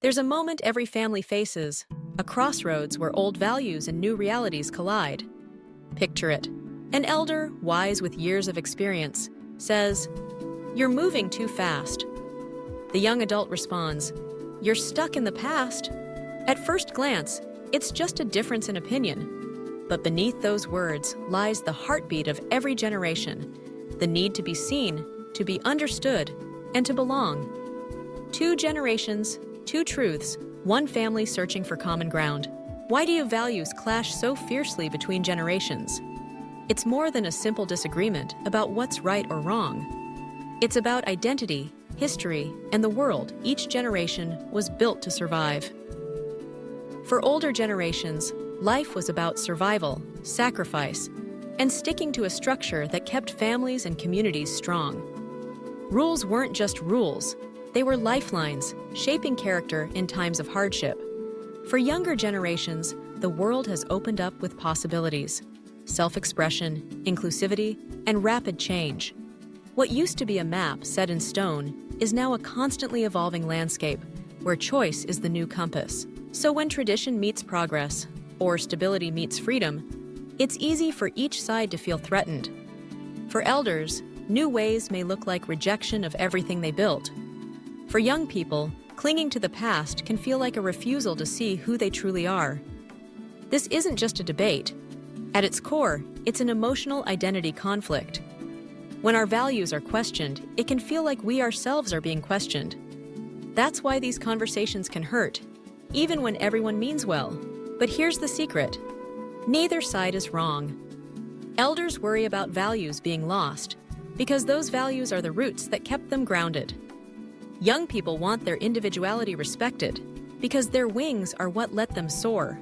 There's a moment every family faces, a crossroads where old values and new realities collide. Picture it. An elder, wise with years of experience, says, "You're moving too fast." The young adult responds, "You're stuck in the past." At first glance, it's just a difference in opinion. But beneath those words lies the heartbeat of every generation, the need to be seen, to be understood, and to belong. Two generations, two truths, one family searching for common ground. Why do values clash so fiercely between generations? It's more than a simple disagreement about what's right or wrong. It's about identity, history, and the world each generation was built to survive. For older generations, life was about survival, sacrifice, and sticking to a structure that kept families and communities strong. Rules weren't just rules, they were lifelines, shaping character in times of hardship. For younger generations, the world has opened up with possibilities, self-expression, inclusivity, and rapid change. What used to be a map set in stone is now a constantly evolving landscape where choice is the new compass. So when tradition meets progress, or stability meets freedom, it's easy for each side to feel threatened. For elders, new ways may look like rejection of everything they built. For young people, clinging to the past can feel like a refusal to see who they truly are. This isn't just a debate. At its core, it's an emotional identity conflict. When our values are questioned, it can feel like we ourselves are being questioned. That's why these conversations can hurt, even when everyone means well. But here's the secret. Neither side is wrong. Elders worry about values being lost because those values are the roots that kept them grounded. Young people want their individuality respected because their wings are what let them soar.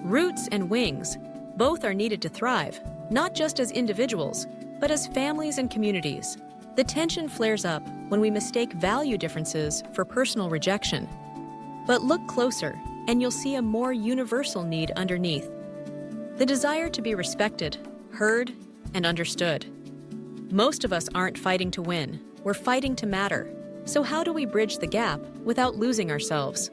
Roots and wings, both are needed to thrive, not just as individuals, but as families and communities. The tension flares up when we mistake value differences for personal rejection. But look closer, and you'll see a more universal need underneath. The desire to be respected, heard, and understood. Most of us aren't fighting to win, we're fighting to matter. So how do we bridge the gap without losing ourselves?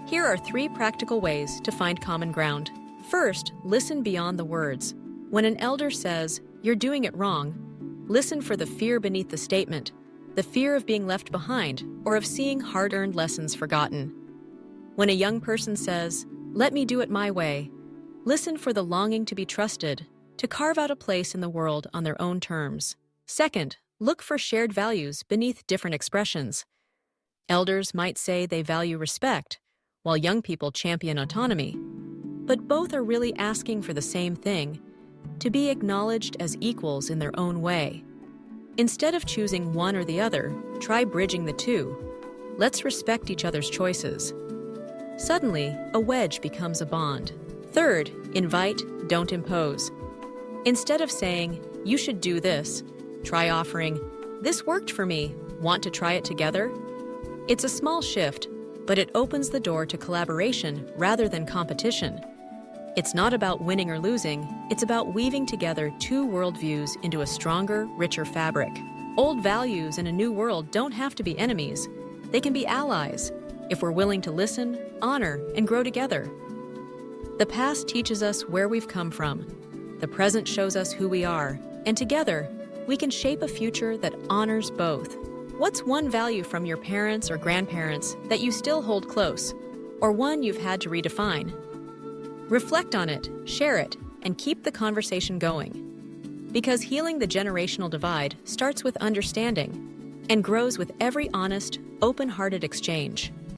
Here are 3 practical ways to find common ground. First, listen beyond the words. When an elder says, "You're doing it wrong," listen for the fear beneath the statement, the fear of being left behind or of seeing hard-earned lessons forgotten. When a young person says, "Let me do it my way," listen for the longing to be trusted, to carve out a place in the world on their own terms. Second, look for shared values beneath different expressions. Elders might say they value respect, while young people champion autonomy. But both are really asking for the same thing, to be acknowledged as equals in their own way. Instead of choosing one or the other, try bridging the two. Let's respect each other's choices. Suddenly, a wedge becomes a bond. Third, invite, don't impose. Instead of saying, "You should do this," try offering, "This worked for me, want to try it together?" It's a small shift, but it opens the door to collaboration rather than competition. It's not about winning or losing, it's about weaving together 2 worldviews into a stronger, richer fabric. Old values in a new world don't have to be enemies. They can be allies, if we're willing to listen, honor, and grow together. The past teaches us where we've come from. The present shows us who we are, and together, we can shape a future that honors both. What's one value from your parents or grandparents that you still hold close, or one you've had to redefine? Reflect on it, share it, and keep the conversation going. Because healing the generational divide starts with understanding and grows with every honest, open-hearted exchange.